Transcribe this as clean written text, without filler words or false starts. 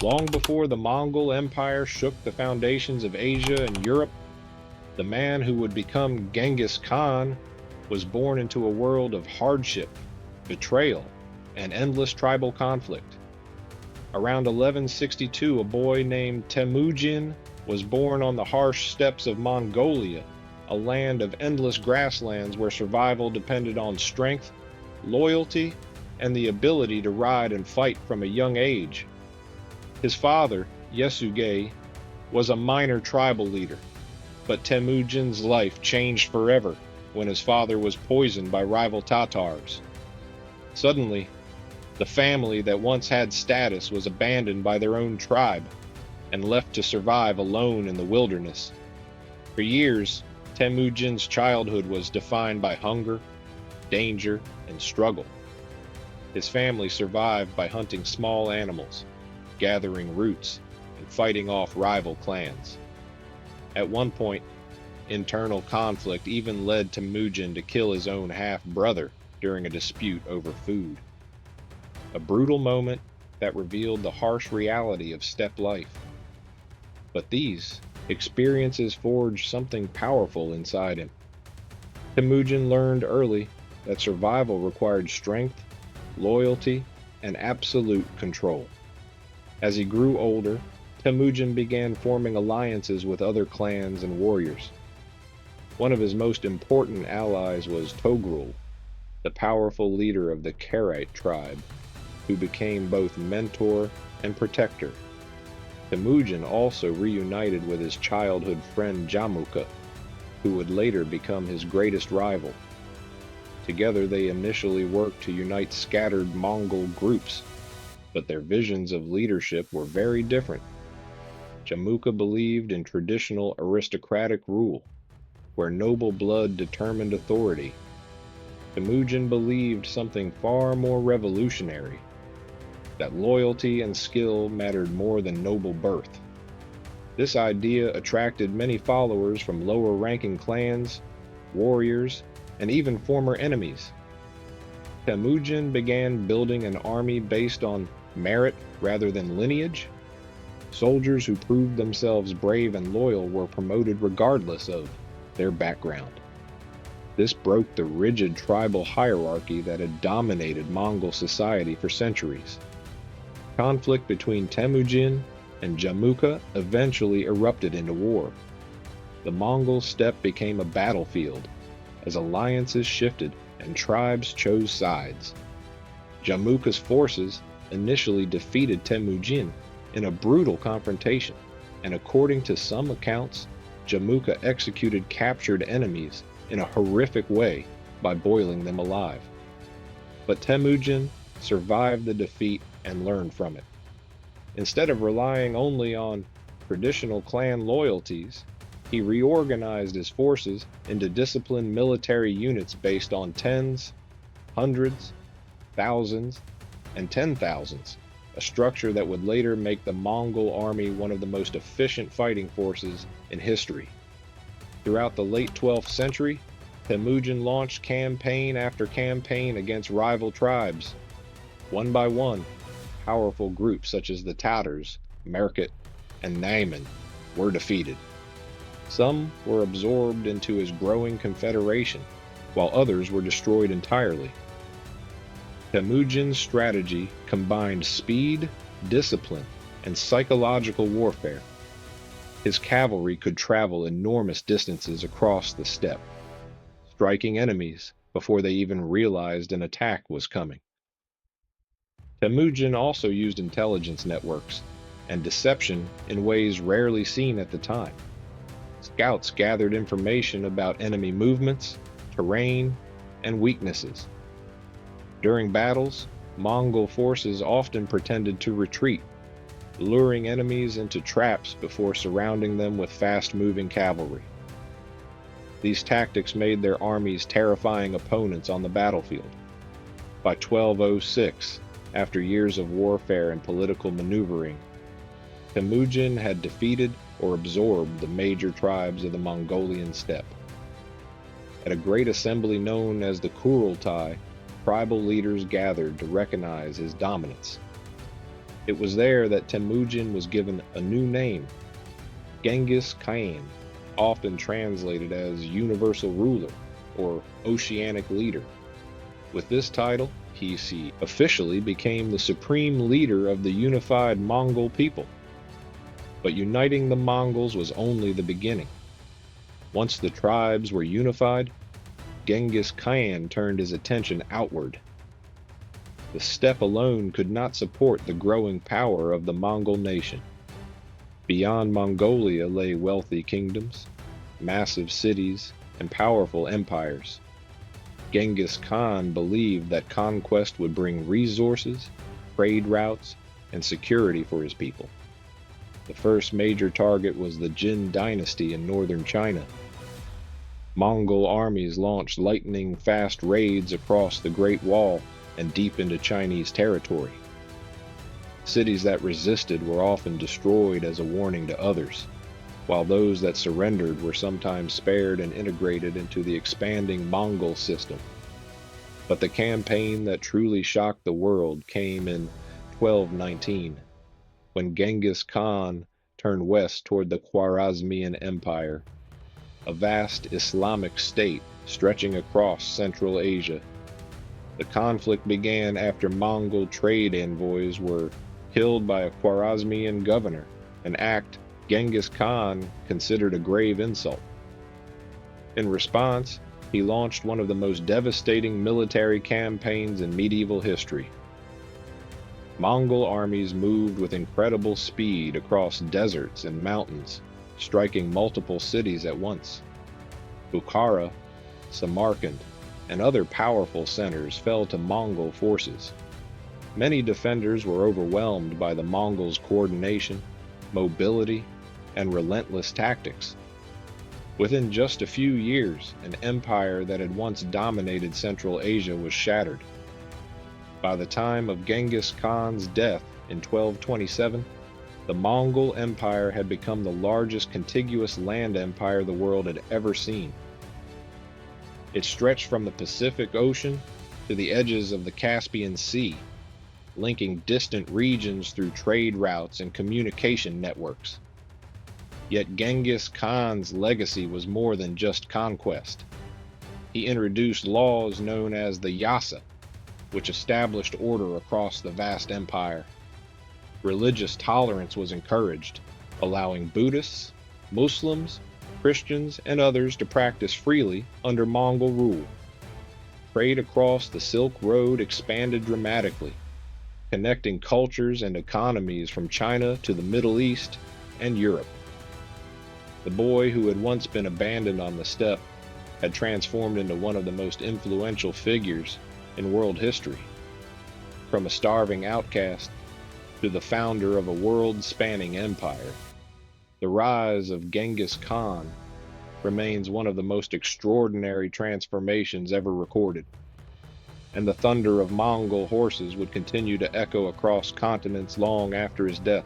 Long before the Mongol Empire shook the foundations of Asia and Europe, the man who would become Genghis Khan was born into a world of hardship, betrayal, and endless tribal conflict. Around 1162, a boy named Temujin was born on the harsh steppes of Mongolia, a land of endless grasslands where survival depended on strength, loyalty, and the ability to ride and fight from a young age. His father, Yesugei, was a minor tribal leader, but Temujin's life changed forever when his father was poisoned by rival Tatars. Suddenly, the family that once had status was abandoned by their own tribe and left to survive alone in the wilderness. For years, Temujin's childhood was defined by hunger, danger, and struggle. His family survived by hunting small animals, gathering roots, and fighting off rival clans. At one point, internal conflict even led Temujin to kill his own half-brother during a dispute over food. A brutal moment that revealed the harsh reality of steppe life. But these experiences forged something powerful inside him. Temujin learned early that survival required strength, loyalty, and absolute control. As he grew older, Temujin began forming alliances with other clans and warriors. One of his most important allies was Togrul, the powerful leader of the Karaite tribe, who became both mentor and protector. Temujin also reunited with his childhood friend Jamuka, who would later become his greatest rival. Together they initially worked to unite scattered Mongol groups, but their visions of leadership were very different. Jamuka believed in traditional aristocratic rule, where noble blood determined authority. Temujin believed something far more revolutionary, that loyalty and skill mattered more than noble birth. This idea attracted many followers from lower-ranking clans, warriors, and even former enemies. Temujin began building an army based on merit rather than lineage. Soldiers who proved themselves brave and loyal were promoted regardless of their background. This broke the rigid tribal hierarchy that had dominated Mongol society for centuries. Conflict between Temujin and Jamuka eventually erupted into war. The Mongol steppe became a battlefield as alliances shifted and tribes chose sides. Jamuka's forces initially defeated Temujin in a brutal confrontation, and according to some accounts, Jamuka executed captured enemies in a horrific way by boiling them alive. But Temujin survived the defeat and learned from it. Instead of relying only on traditional clan loyalties, he reorganized his forces into disciplined military units based on tens, hundreds, thousands, and 10,000s, a structure that would later make the Mongol army one of the most efficient fighting forces in history. Throughout the late 12th century, Temujin launched campaign after campaign against rival tribes. One by one, powerful groups such as the Tatars, Merkit, and Naiman were defeated. Some were absorbed into his growing confederation, while others were destroyed entirely. Temujin's strategy combined speed, discipline, and psychological warfare. His cavalry could travel enormous distances across the steppe, striking enemies before they even realized an attack was coming. Temujin also used intelligence networks and deception in ways rarely seen at the time. Scouts gathered information about enemy movements, terrain, and weaknesses. During battles, Mongol forces often pretended to retreat, luring enemies into traps before surrounding them with fast-moving cavalry. These tactics made their armies terrifying opponents on the battlefield. By 1206, after years of warfare and political maneuvering, Temujin had defeated or absorbed the major tribes of the Mongolian steppe. At a great assembly known as the Kurultai, tribal leaders gathered to recognize his dominance. It was there that Temujin was given a new name, Genghis Khan, often translated as Universal Ruler or Oceanic Leader. With this title, he officially became the supreme leader of the unified Mongol people. But uniting the Mongols was only the beginning. Once the tribes were unified, Genghis Khan turned his attention outward. The steppe alone could not support the growing power of the Mongol nation. Beyond Mongolia lay wealthy kingdoms, massive cities, and powerful empires. Genghis Khan believed that conquest would bring resources, trade routes, and security for his people. The first major target was the Jin dynasty in northern China. Mongol armies launched lightning-fast raids across the Great Wall and deep into Chinese territory. Cities that resisted were often destroyed as a warning to others, while those that surrendered were sometimes spared and integrated into the expanding Mongol system. But the campaign that truly shocked the world came in 1219, when Genghis Khan turned west toward the Khwarezmian Empire, a vast Islamic state stretching across Central Asia. The conflict began after Mongol trade envoys were killed by a Khwarezmian governor, an act Genghis Khan considered a grave insult. In response, he launched one of the most devastating military campaigns in medieval history. Mongol armies moved with incredible speed across deserts and mountains, striking multiple cities at once. Bukhara, Samarkand, and other powerful centers fell to Mongol forces. Many defenders were overwhelmed by the Mongols' coordination, mobility, and relentless tactics. Within just a few years, an empire that had once dominated Central Asia was shattered. By the time of Genghis Khan's death in 1227, the Mongol Empire had become the largest contiguous land empire the world had ever seen. It stretched from the Pacific Ocean to the edges of the Caspian Sea, linking distant regions through trade routes and communication networks. Yet Genghis Khan's legacy was more than just conquest. He introduced laws known as the Yasa, which established order across the vast empire. Religious tolerance was encouraged, allowing Buddhists, Muslims, Christians, and others to practice freely under Mongol rule. Trade across the Silk Road expanded dramatically, connecting cultures and economies from China to the Middle East and Europe. The boy who had once been abandoned on the steppe had transformed into one of the most influential figures in world history. From a starving outcast to the founder of a world-spanning empire, the rise of Genghis Khan remains one of the most extraordinary transformations ever recorded, and the thunder of Mongol horses would continue to echo across continents long after his death.